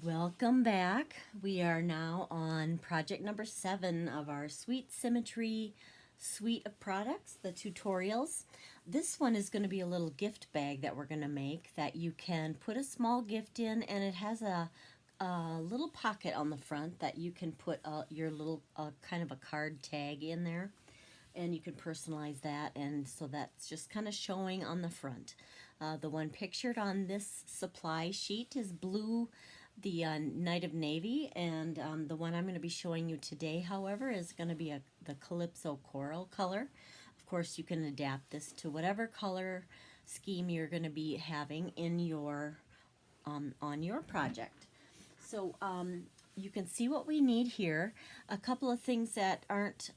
Welcome back. We are now on project number 7 of our Sweet Symmetry suite of products, the tutorials. This one is going to be a little gift bag that we're going to make that you can put a small gift in, and it has a little pocket on the front that you can put your little kind of a card tag in there, and you can personalize that, and so that's just kind of showing on the front. The one pictured on this supply sheet is blue, the Night of Navy, and the one I'm going to be showing you today, however, is going to be the Calypso Coral color. Of course, you can adapt this to whatever color scheme you're going to be having in your on your project. So you can see what we need here. A couple of things that aren't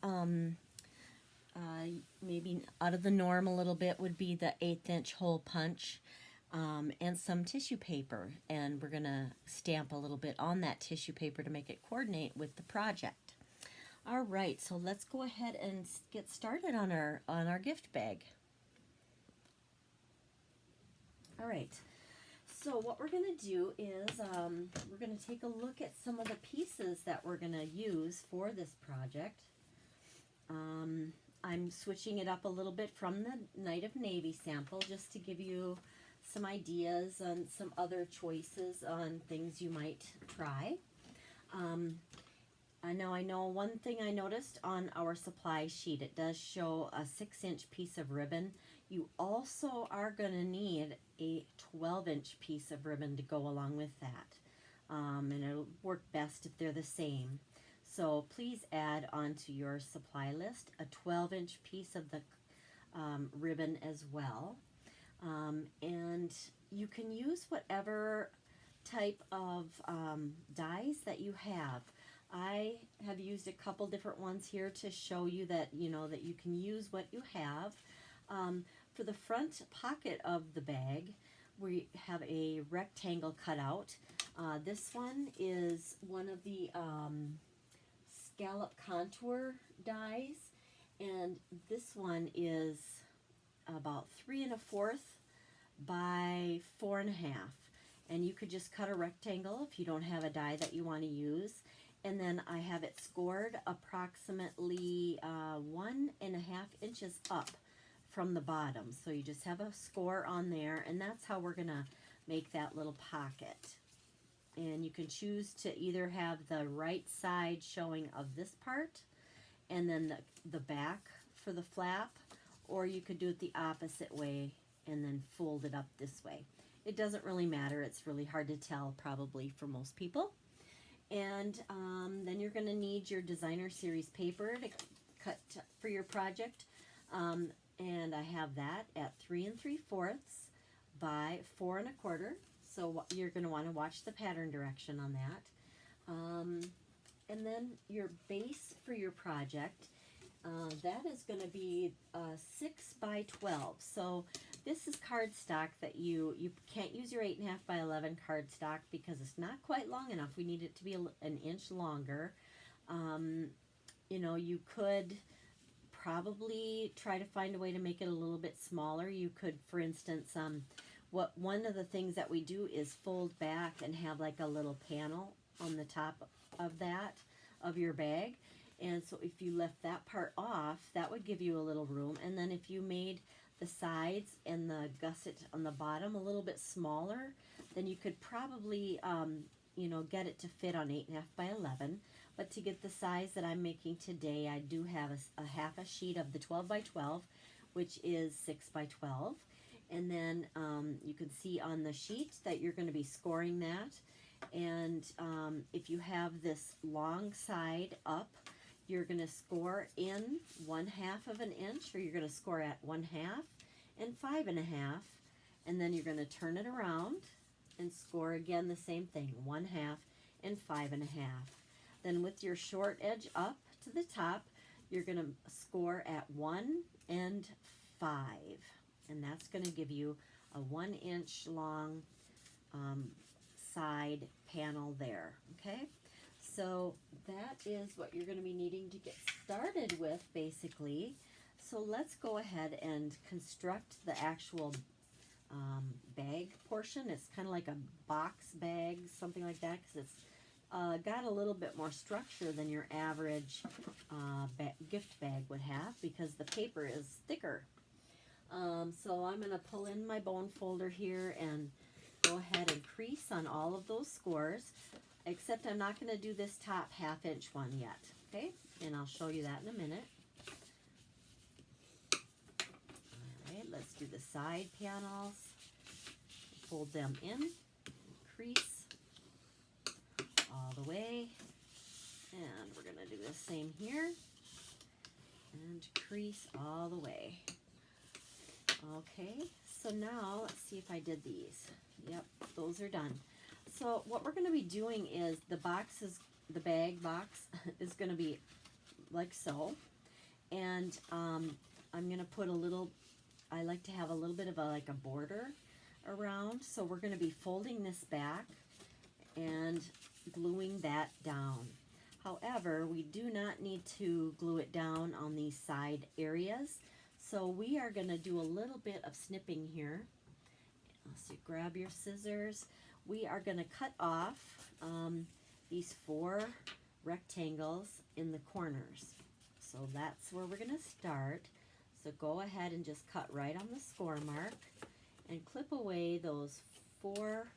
maybe out of the norm a little bit would be the 1/8 inch hole punch. And some tissue paper, and we're going to stamp a little bit on that tissue paper to make it coordinate with the project. All right, so let's go ahead and get started on our gift bag. All right, so what we're going to do is we're going to take a look at some of the pieces that we're going to use for this project. I'm switching it up a little bit from the Night of Navy sample just to give you some ideas and some other choices on things you might try. I know one thing I noticed on our supply sheet, it does show a 6-inch piece of ribbon. You also are going to need a 12-inch piece of ribbon to go along with that. And it'll work best if they're the same. So please add onto your supply list a 12-inch piece of the ribbon as well. And you can use whatever type of dies that you have. I have used a couple different ones here to show you that that you can use what you have. For the front pocket of the bag, we have a rectangle cutout. This one is one of the scallop contour dies, and this one is about 3 1/4 by 4 1/2, and you could just cut a rectangle if you don't have a die that you want to use. And then I have it scored approximately 1 1/2 inches up from the bottom, so you just have a score on there, and that's how we're gonna make that little pocket. And you can choose to either have the right side showing of this part and then the back for the flap, or you could do it the opposite way and then fold it up this way. It doesn't really matter. It's really hard to tell probably for most people. And then you're going to need your designer series paper to cut for your project. And I have that at 3 3/4 by 4 1/4. So you're going to want to watch the pattern direction on that. And then your base for your project, that is going to be 6 by 12. So this is cardstock that you can't use your 8 1/2 by 11 cardstock because it's not quite long enough. We need it to be an inch longer. You could probably try to find a way to make it a little bit smaller. You could, for instance, one of the things that we do is fold back and have like a little panel on the top of your bag. And so if you left that part off, that would give you a little room. And then if you made the sides and the gusset on the bottom a little bit smaller, then you could probably get it to fit on 8 1/2 by 11. But to get the size that I'm making today, I do have a half a sheet of the 12 by 12, which is 6 by 12. And then you can see on the sheet that you're going to be scoring that. And if you have this long side up, you're going to score in 1/2 of an inch, or you're going to score at 1/2 and 5 1/2. And then you're going to turn it around and score again the same thing, 1/2 and 5 1/2. Then with your short edge up to the top, you're going to score at 1 and 5. And that's going to give you a 1 inch long side panel there. Okay, so that is what you're going to be needing to get started with, basically. So let's go ahead and construct the actual bag portion. It's kind of like a box bag, something like that, because it's got a little bit more structure than your average gift bag would have, because the paper is thicker. So I'm going to pull in my bone folder here and go ahead and crease on all of those scores, except I'm not going to do this top 1/2 inch one yet, okay? And I'll show you that in a minute. Alright, let's do the side panels. Fold them in, crease all the way, and we're going to do the same here, and crease all the way. Okay, so now let's see if I did these. Yep, those are done. So what we're going to be doing is the bag box is going to be like so, and I'm going to put a little, I like to have a little bit of like a border around, so we're going to be folding this back and gluing that down. However, we do not need to glue it down on these side areas, so we are going to do a little bit of snipping here. So grab your scissors. We are going to cut off these 4 rectangles in the corners. So that's where we're going to start. So go ahead and just cut right on the score mark and clip away those 4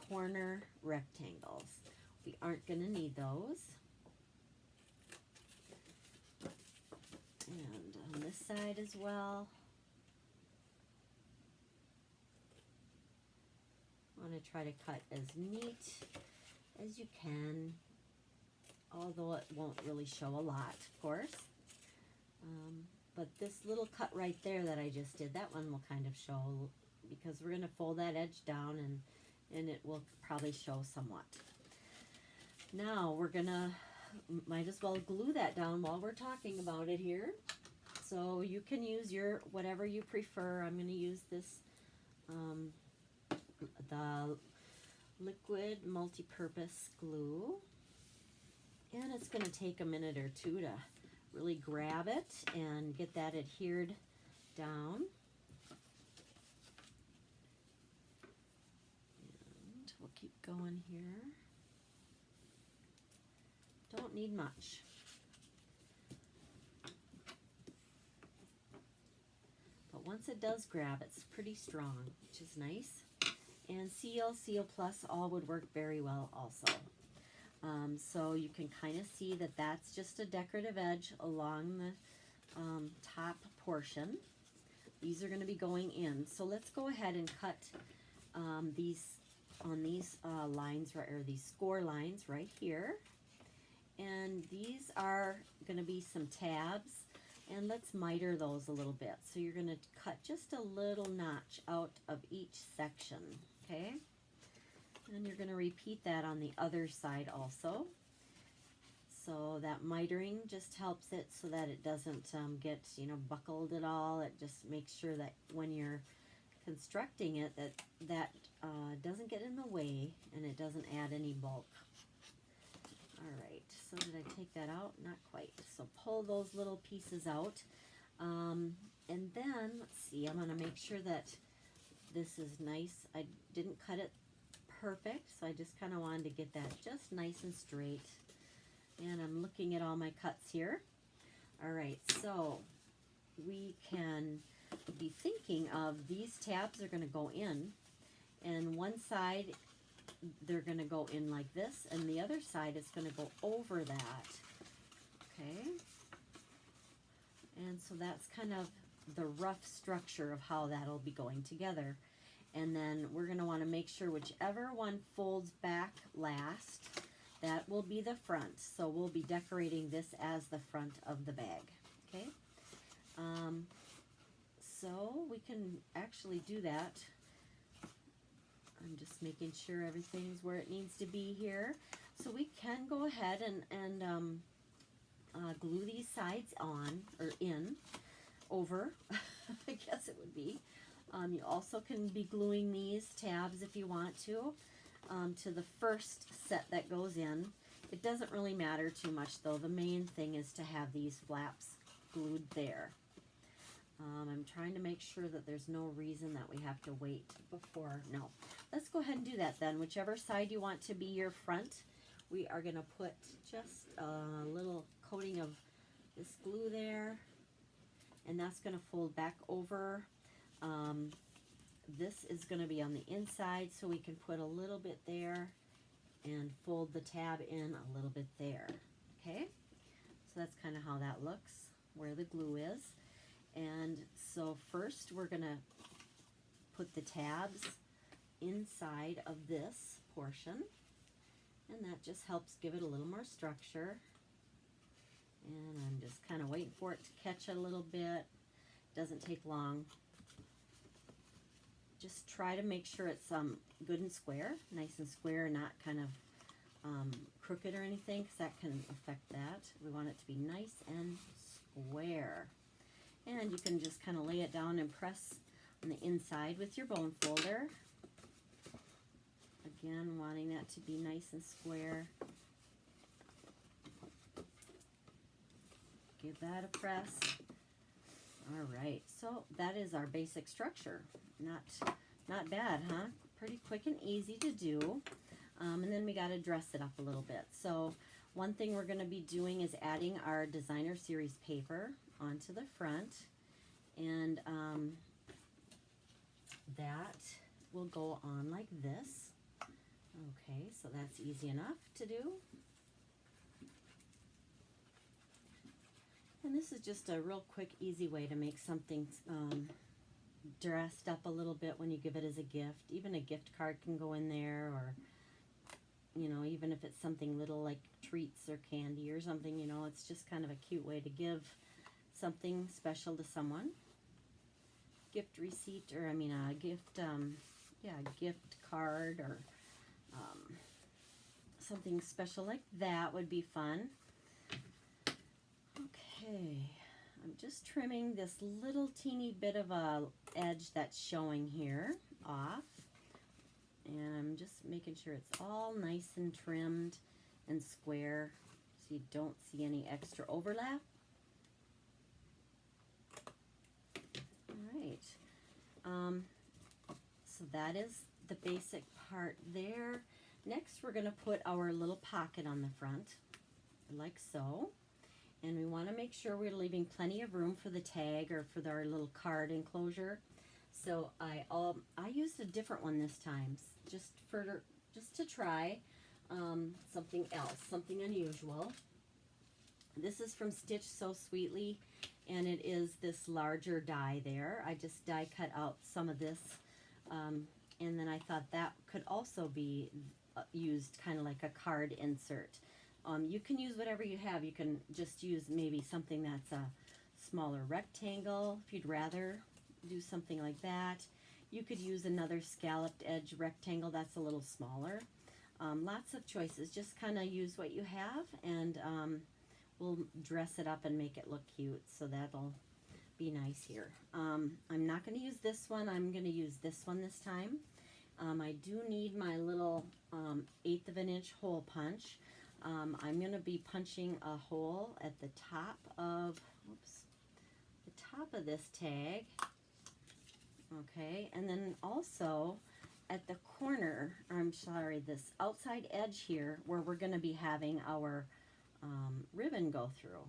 corner rectangles. We aren't going to need those. And on this side as well. I want to try to cut as neat as you can, although it won't really show a lot, of course. But this little cut right there that I just did, that one will kind of show, because we're going to fold that edge down and it will probably show somewhat. Now we're going to, might as well glue that down while we're talking about it here. So you can use your, whatever you prefer. I'm going to use this, the liquid multi-purpose glue. And it's going to take a minute or two to really grab it and get that adhered down. And we'll keep going here. Don't need much. But once it does grab, it's pretty strong, which is nice. And Seal Plus all would work very well also. So you can kind of see that that's just a decorative edge along the top portion. These are going to be going in. So let's go ahead and cut these lines, or these score lines right here. And these are going to be some tabs, and let's miter those a little bit. So you're going to cut just a little notch out of each section, okay? And you're going to repeat that on the other side also. So that mitering just helps it so that it doesn't get, buckled at all. It just makes sure that when you're constructing it, that doesn't get in the way and it doesn't add any bulk. All right, so did I take that out? Not quite. So pull those little pieces out. And then, let's see, I'm going to make sure that this is nice. I didn't cut it perfect, so I just kind of wanted to get that just nice and straight. And I'm looking at all my cuts here. All right, so we can be thinking of these tabs are going to go in, and one side they're going to go in like this, and the other side is going to go over that. Okay, and so that's kind of the rough structure of how that'll be going together. And then we're going to want to make sure whichever one folds back last, that will be the front. So we'll be decorating this as the front of the bag. Okay, so we can actually do that. I'm just making sure everything's where it needs to be here. So we can go ahead and glue these sides on, or in, over, I guess it would be. You also can be gluing these tabs if you want to the first set that goes in. It doesn't really matter too much though. The main thing is to have these flaps glued there. I'm trying to make sure that there's no reason that we have to wait before. No, let's go ahead and do that then. Whichever side you want to be your front, we are going to put just a little coating of this glue there, and that's going to fold back over. This is going to be on the inside, so we can put a little bit there and fold the tab in a little bit there. Okay, so that's kind of how that looks, where the glue is. And so first we're going to put the tabs inside of this portion, and that just helps give it a little more structure. And I'm just kind of waiting for it to catch a little bit. Doesn't take long. Just try to make sure it's good and square, nice and square, not kind of crooked or anything, because that can affect that. We want it to be nice and square. And you can just kind of lay it down and press on the inside with your bone folder. Again, wanting that to be nice and square. Give that a press. All right, so that is our basic structure. Not bad, huh? Pretty quick and easy to do. And then we got to dress it up a little bit. So one thing we're going to be doing is adding our designer series paper onto the front, and that will go on like this. Okay, so that's easy enough to do. And this is just a real quick, easy way to make something dressed up a little bit when you give it as a gift. Even a gift card can go in there, or, you know, even if it's something little like treats or candy or something, you know, it's just kind of a cute way to give something special to someone. Gift receipt, or I mean a gift, gift card, or something special like that would be fun. Okay, I'm just trimming this little teeny bit of a edge that's showing here off, and I'm just making sure it's all nice and trimmed and square so you don't see any extra overlap. All right, so that is the basic part there. Next, we're going to put our little pocket on the front, like so. And we want to make sure we're leaving plenty of room for the tag or for our little card enclosure. So I used a different one this time, just to try something else, something unusual. This is from Stitch So Sweetly, and it is this larger die there. I just die cut out some of this, and then I thought that could also be used kind of like a card insert. You can use whatever you have. You can just use maybe something that's a smaller rectangle if you'd rather do something like that. You could use another scalloped edge rectangle that's a little smaller. Lots of choices. Just kind of use what you have, and we'll dress it up and make it look cute, so that'll be nice here. I'm not going to use this one. I'm going to use this one this time. I do need my little 1/8 of an inch hole punch. I'm going to be punching a hole at the top of, this tag, okay, and then also at the corner, this outside edge here where we're going to be having our ribbon go through.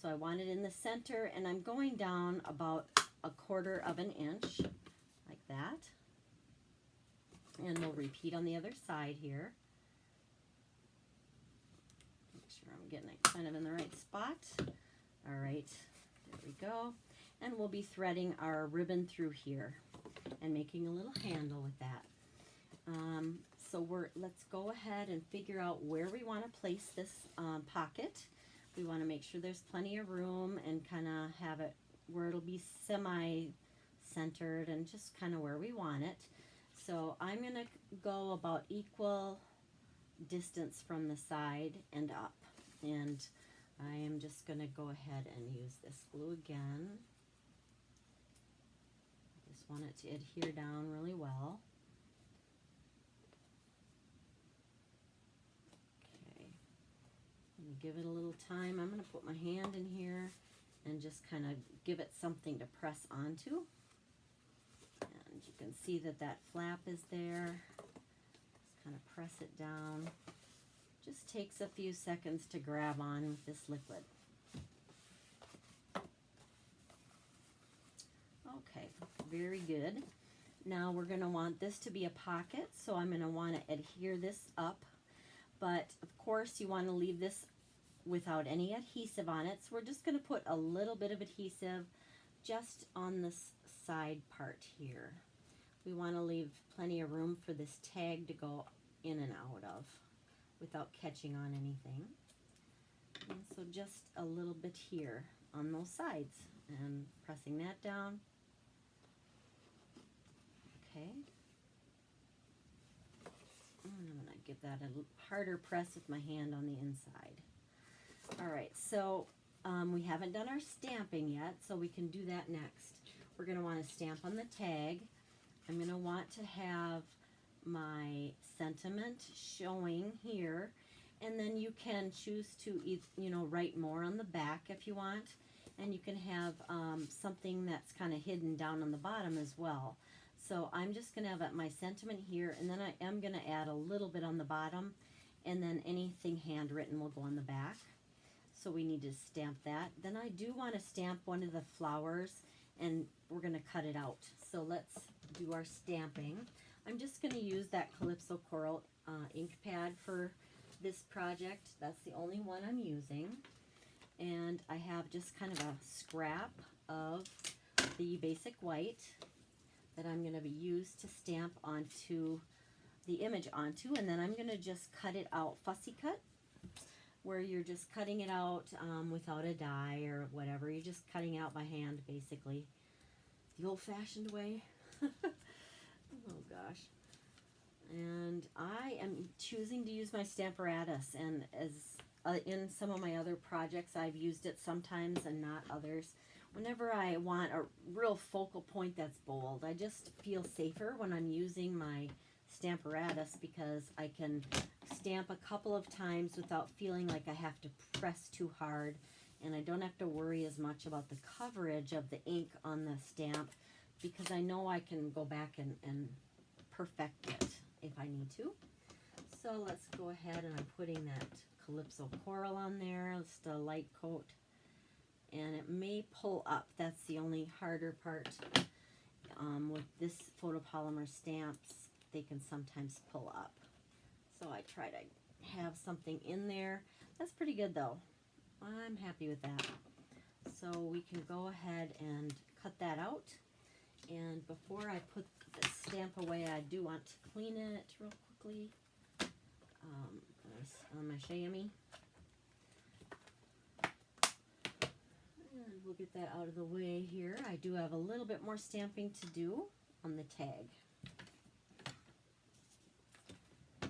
So I want it in the center, and I'm going down about 1/4 of an inch, like that, and we'll repeat on the other side here. I'm getting it kind of in the right spot. All right, there we go. And we'll be threading our ribbon through here and making a little handle with that. So let's go ahead and figure out where we want to place this pocket. We want to make sure there's plenty of room and kind of have it where it'll be semi-centered and just kind of where we want it. So I'm going to go about equal distance from the side and up. And I am just going to go ahead and use this glue again. I just want it to adhere down really well. Okay, let me give it a little time. I'm going to put my hand in here and just kind of give it something to press onto. And you can see that that flap is there. Just kind of press it down. Just takes a few seconds to grab on with this liquid. Okay, very good. Now we're going to want this to be a pocket, so I'm going to want to adhere this up. But of course you want to leave this without any adhesive on it. So we're just going to put a little bit of adhesive just on this side part here. We want to leave plenty of room for this tag to go in and out of without catching on anything. And so just a little bit here on those sides and pressing that down. Okay. And I'm going to give that a harder press with my hand on the inside. All right, so we haven't done our stamping yet, so we can do that next. We're going to want to stamp on the tag. I'm going to want to have my sentiment showing here, and then you can choose to write more on the back if you want, and you can have something that's kind of hidden down on the bottom as well. So I'm just going to have my sentiment here, and then I am going to add a little bit on the bottom, and then anything handwritten will go on the back. So we need to stamp that. Then I do want to stamp one of the flowers, and we're going to cut it out. So let's do our stamping. I'm just going to use that Calypso Coral ink pad for this project. That's the only one I'm using. And I have just kind of a scrap of the basic white that I'm going to be used to stamp onto the image onto, and then I'm going to just cut it out, fussy cut, where you're just cutting it out without a die or whatever. You're just cutting out by hand, basically, the old-fashioned way. Oh gosh. And I am choosing to use my Stamparatus, and as in some of my other projects I've used it sometimes and not others. Whenever I want a real focal point that's bold, I just feel safer when I'm using my Stamparatus, because I can stamp a couple of times without feeling like I have to press too hard, and I don't have to worry as much about the coverage of the ink on the stamp, because I know I can go back and perfect it if I need to. So let's go ahead, and I'm putting that Calypso Coral on there, just a light coat. And it may pull up. That's the only harder part. With this photopolymer stamps, they can sometimes pull up. So I try to have something in there. That's pretty good though. I'm happy with that. So we can go ahead and cut that out. And before I put the stamp away, I do want to clean it real quickly on my chamois. We'll get that out of the way here. I do have a little bit more stamping to do on the tag.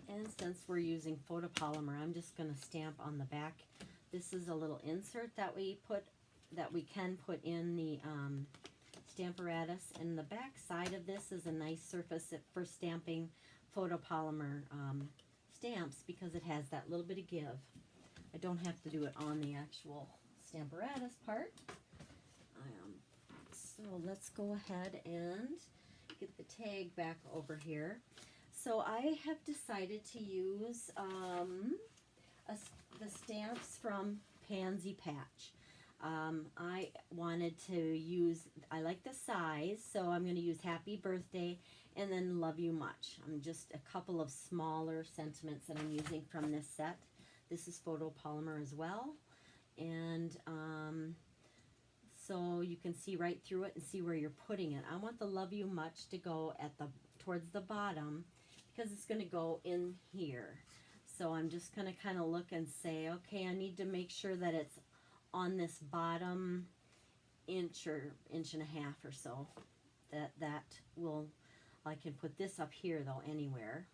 And since we're using photopolymer, I'm just going to stamp on the back. This is a little insert that we can put in the Stamparatus, and the back side of this is a nice surface for stamping photopolymer stamps, because it has that little bit of give. I don't have to do it on the actual Stamparatus part. So let's go ahead and get the tag back over here. So I have decided to use the stamps from Pansy Patch. I wanted to use, I like the size, so I'm going to use Happy Birthday and then Love You Much. I'm just a couple of smaller sentiments that I'm using from this set. This is photopolymer as well. And so you can see right through it and see where you're putting it. I want the Love You Much to go at towards the bottom, because it's going to go in here. So I'm just going to kind of look and say, okay, I need to make sure that it's on this bottom inch or inch and a half or so. That will, I can put this up here though anywhere.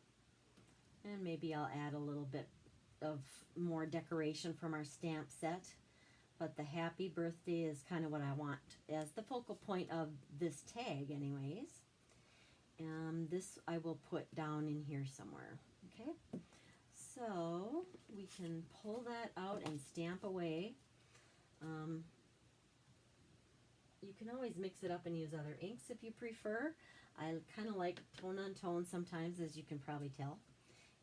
And maybe I'll add a little bit of more decoration from our stamp set. But the Happy Birthday is kind of what I want as the focal point of this tag anyways. This I will put down in here somewhere. Okay, so we can pull that out and stamp away. can always mix it up and use other inks if you prefer. I kind of like tone on tone sometimes, as you can probably tell.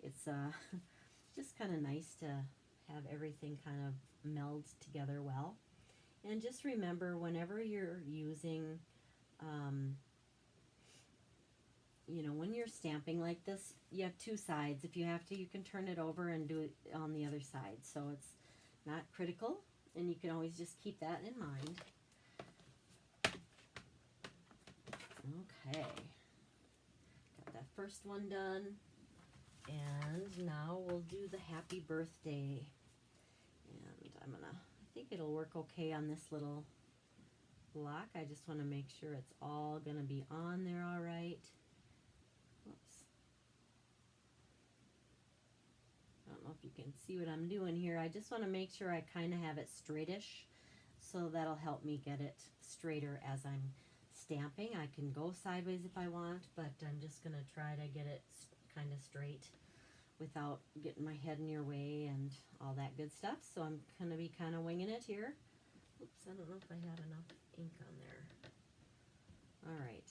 It's just kind of nice to have everything kind of meld together well. And just remember, whenever you're using, you know, when you're stamping like this, you have two sides. If you have to, you can turn it over and do it on the other side. So it's not critical, and you can always just keep that in mind. Okay, got that first one done, and now we'll do the happy birthday. And I think it'll work okay on this little block. I just want to make sure it's all gonna be on there all right. Whoops. I don't know if you can see what I'm doing here. I just want to make sure I kind of have it straightish, so that'll help me get it straighter as I'm stamping. I can go sideways if I want, but I'm just going to try to get it kind of straight without getting my head in your way and all that good stuff. So I'm going to be kind of winging it here. Oops, I don't know if I have enough ink on there. All right.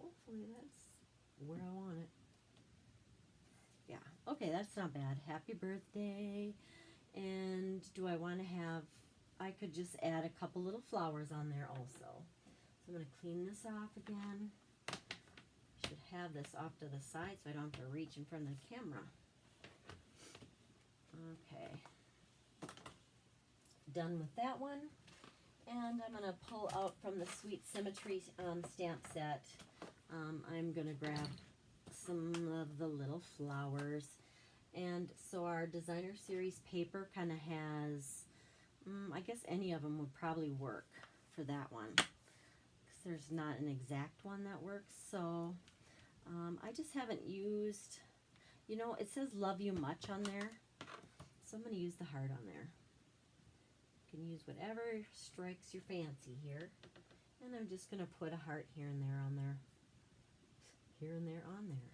Hopefully that's where I want it. Yeah, okay, that's not bad. Happy birthday. And do I want to have, I could just add a couple little flowers on there also. So I'm going to clean this off again. Should have this off to the side so I don't have to reach in front of the camera. Okay. Done with that one. And I'm going to pull out from the Sweet Symmetry stamp set. I'm going to grab some of the little flowers. And so our designer series paper kind of has, I guess any of them would probably work for that one, because there's not an exact one that works. So I just haven't used, you know, it says love you much on there, so I'm going to use the heart on there. You can use whatever strikes your fancy here, and I'm just going to put a heart here and there on there, here and there on there.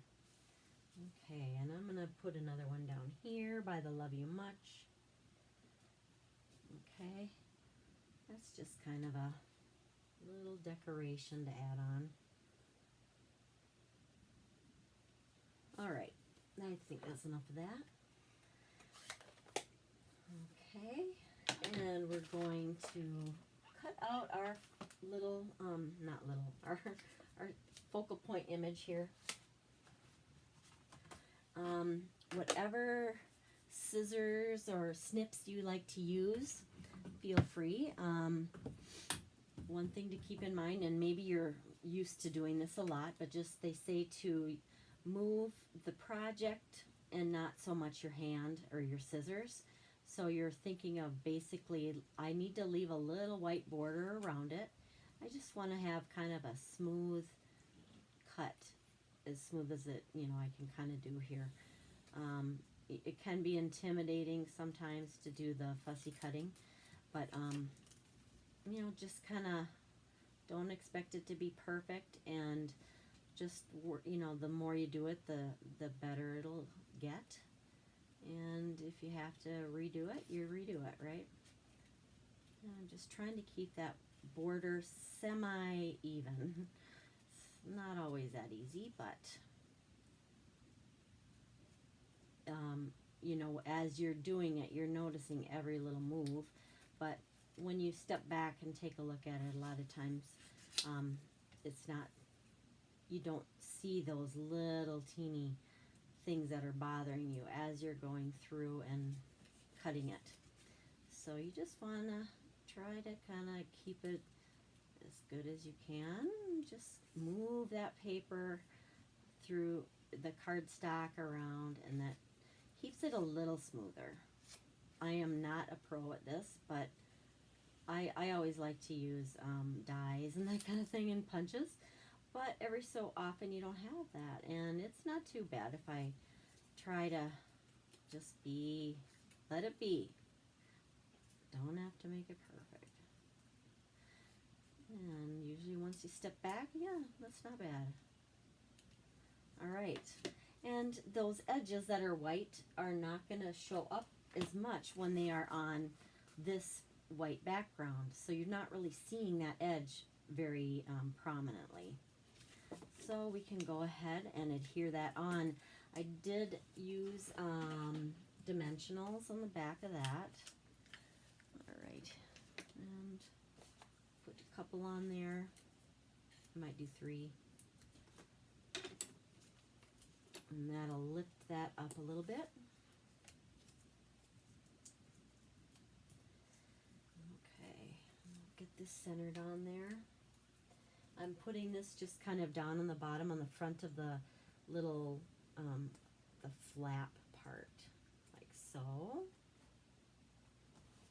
Okay, and I'm going to put another one down here by the love you much. Okay, that's just kind of a little decoration to add on. All right, I think that's enough of that. Okay, and we're going to cut out our little, our focal point image here. Whatever scissors or snips you like to use, feel free. One thing to keep in mind, and maybe you're used to doing this a lot, but just they say to move the project and not so much your hand or your scissors. So you're thinking of basically, I need to leave a little white border around it. I just want to have kind of a smooth cut, as smooth as it, you know, I can kind of do here. It can be intimidating sometimes to do the fussy cutting, but you know, just kind of don't expect it to be perfect, and just, you know, the more you do it, the better it'll get. And if you have to redo it, you redo it, right? And I'm just trying to keep that border semi-even. It's not always that easy, but you know, as you're doing it, you're noticing every little move. But when you step back and take a look at it, a lot of times it's not, you don't see those little teeny things that are bothering you as you're going through and cutting it. So you just want to try to kind of keep it as good as you can. Just move that paper through the cardstock around, and that keeps it a little smoother. I am not a pro at this, but I always like to use dies and that kind of thing and punches, but every so often you don't have that, and it's not too bad if I try to just let it be. Don't have to make it perfect. And usually once you step back, yeah, that's not bad. All right, and those edges that are white are not going to show up as much when they are on this white background, so you're not really seeing that edge very prominently. So we can go ahead and adhere that on. I did use dimensionals on the back of that. All right, and put a couple on there. I might do 3. And that'll lift that up a little bit. Okay, get this centered on there. I'm putting this just kind of down on the bottom on the front of the little, the flap part, like so.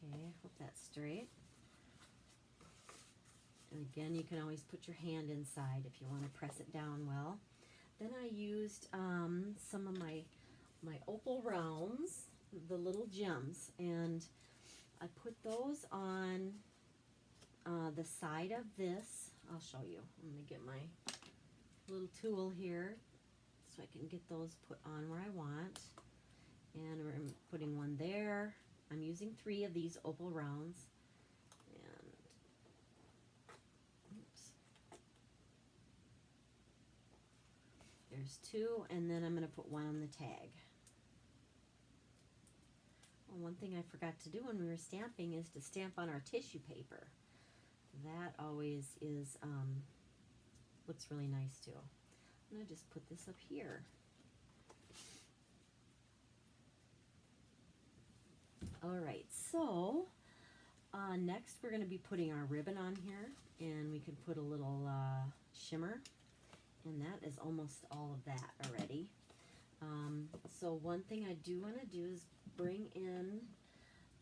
Okay, hope that's straight. And again, you can always put your hand inside if you want to press it down well. Then I used some of my opal rounds, the little gems, and I put those on the side of this. I'll show you. Let me get my little tool here so I can get those put on where I want. And I'm putting one there. I'm using 3 of these opal rounds. And oops. There's 2, and then I'm going to put 1 on the tag. Well, one thing I forgot to do when we were stamping is to stamp on our tissue paper. That always is looks really nice too. I'm going to just put this up here. Alright, so next we're going to be putting our ribbon on here, and we can put a little shimmer, and that is almost all of that already. So one thing I do want to do is bring in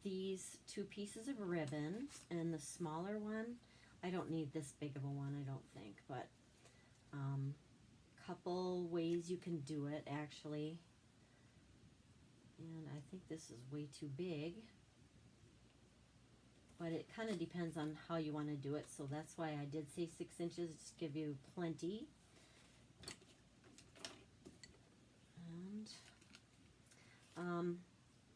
these 2 pieces of ribbon, and the smaller one, I don't need this big of a one, I don't think, but couple ways you can do it actually. And I think this is way too big, but it kind of depends on how you want to do it, so that's why I did say 6 inches, just give you plenty. And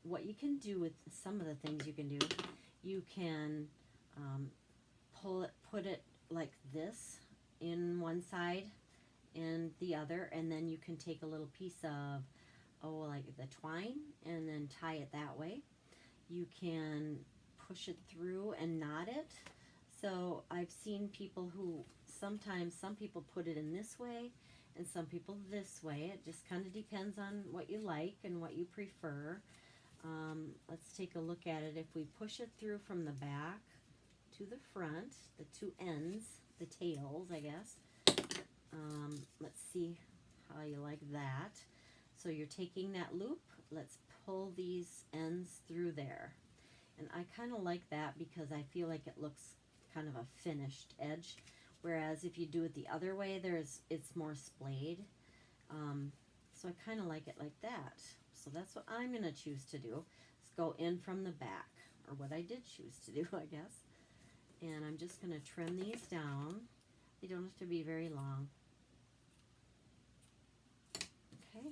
what you can do with some of the things you can do, you can put it like this in one side and the other, and then you can take a little piece of, like the twine, and then tie it that way. You can push it through and knot it. So I've seen people who, sometimes some people put it in this way and some people this way. It just kind of depends on what you like and what you prefer. Let's take a look at it. If we push it through from the back to the front, the 2 ends, the tails, I guess. Let's see how you like that. So you're taking that loop, let's pull these ends through there. And I kind of like that because I feel like it looks kind of a finished edge. Whereas if you do it the other way, it's more splayed. So I kind of like it like that. So that's what I'm going to choose to do, is go in from the back, or what I did choose to do, I guess. And I'm just going to trim these down. They don't have to be very long. Okay.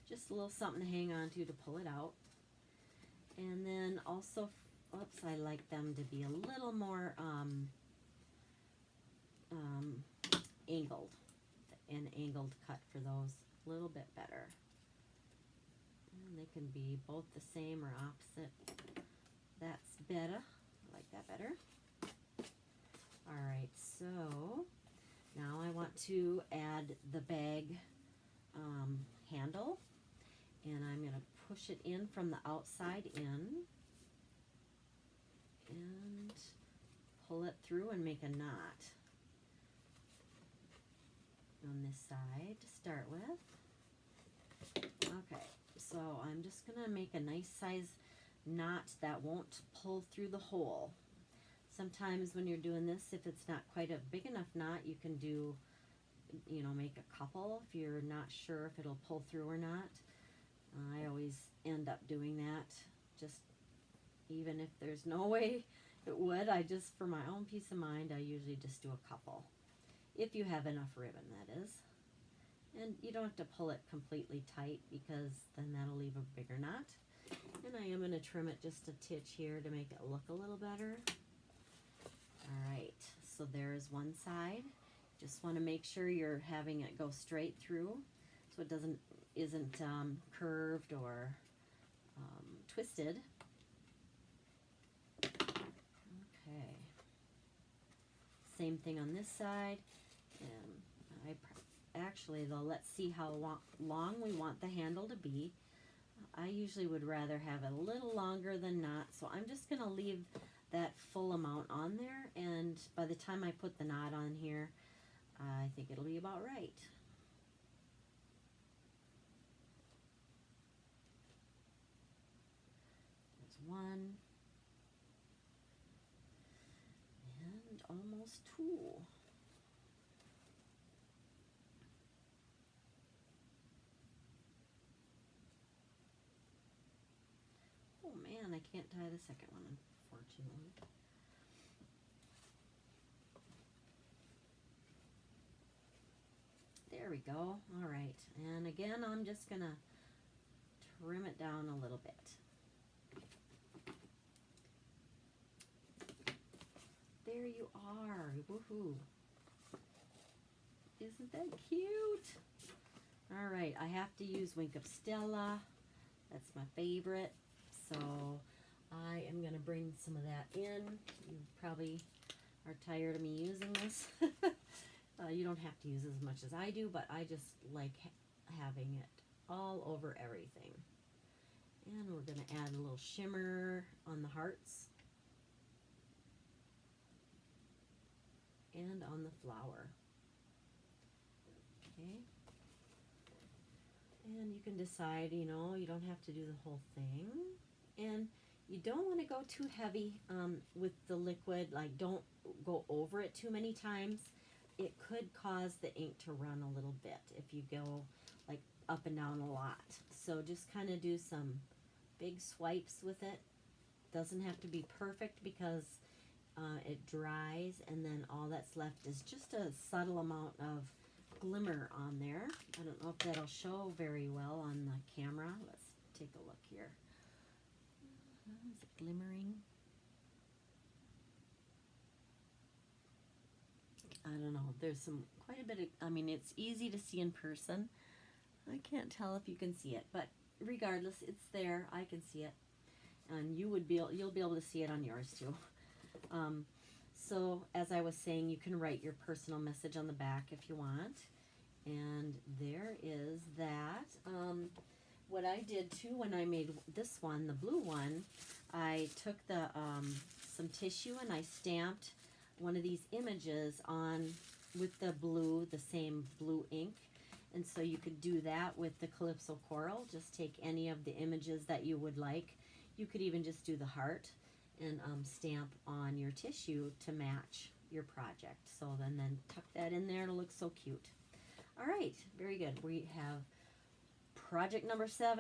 Just a little something to hang on to pull it out. And then also, oops, I like them to be a little more angled. An angled cut for those, a little bit better. And they can be both the same or opposite. That's better. I like that better. Alright, so now I want to add the bag handle, and I'm going to push it in from the outside in and pull it through and make a knot on this side to start with. Okay, so I'm just going to make a nice size knot that won't pull through the hole. Sometimes when you're doing this, if it's not quite a big enough knot, you can do, make a couple if you're not sure if it'll pull through or not. I always end up doing that, just even if there's no way it would. For my own peace of mind, I usually just do a couple. If you have enough ribbon, that is. And you don't have to pull it completely tight because then that'll leave a bigger knot. And I am going to trim it just a titch here to make it look a little better. Alright, so there's one side. Just want to make sure you're having it go straight through so it isn't curved or twisted. Okay. Same thing on this side. And actually though, let's see how long we want the handle to be. I usually would rather have it a little longer than not, so I'm just going to leave that full amount on there, and by the time I put the knot on here, I think it'll be about right. There's one, and almost two. Oh man, I can't tie the second one, unfortunately. There we go. All right, and again, I'm just gonna trim it down a little bit. There you are. Woohoo! Isn't that cute? All right, I have to use Wink of Stella. That's my favorite. So I am gonna bring some of that in. You probably are tired of me using this. You don't have to use as much as I do, but I just like having it all over everything. And we're going to add a little shimmer on the hearts and on the flower. Okay. And you can decide, you know, you don't have to do the whole thing. And you don't want to go too heavy with the liquid, like don't go over it too many times. It could cause the ink to run a little bit if you go like up and down a lot. So just kind of do some big swipes with it. Doesn't have to be perfect because it dries, and then all that's left is just a subtle amount of glimmer on there. I don't know if that'll show very well on the camera. Let's take a look here. Is it glimmering? I don't know. There's quite a bit of, I mean, it's easy to see in person. I can't tell if you can see it, but regardless, it's there. I can see it, and you'll be able to see it on yours too. So as I was saying, you can write your personal message on the back if you want, and there is that. What I did too when I made this one, the blue one, I took the some tissue and I stamped one of these images on with the blue, the same blue ink. And so you could do that with the Calypso Coral. Just take any of the images that you would like. You could even just do the heart and stamp on your tissue to match your project. So then tuck that in there. It'll look so cute. All right, very good. We have project number 7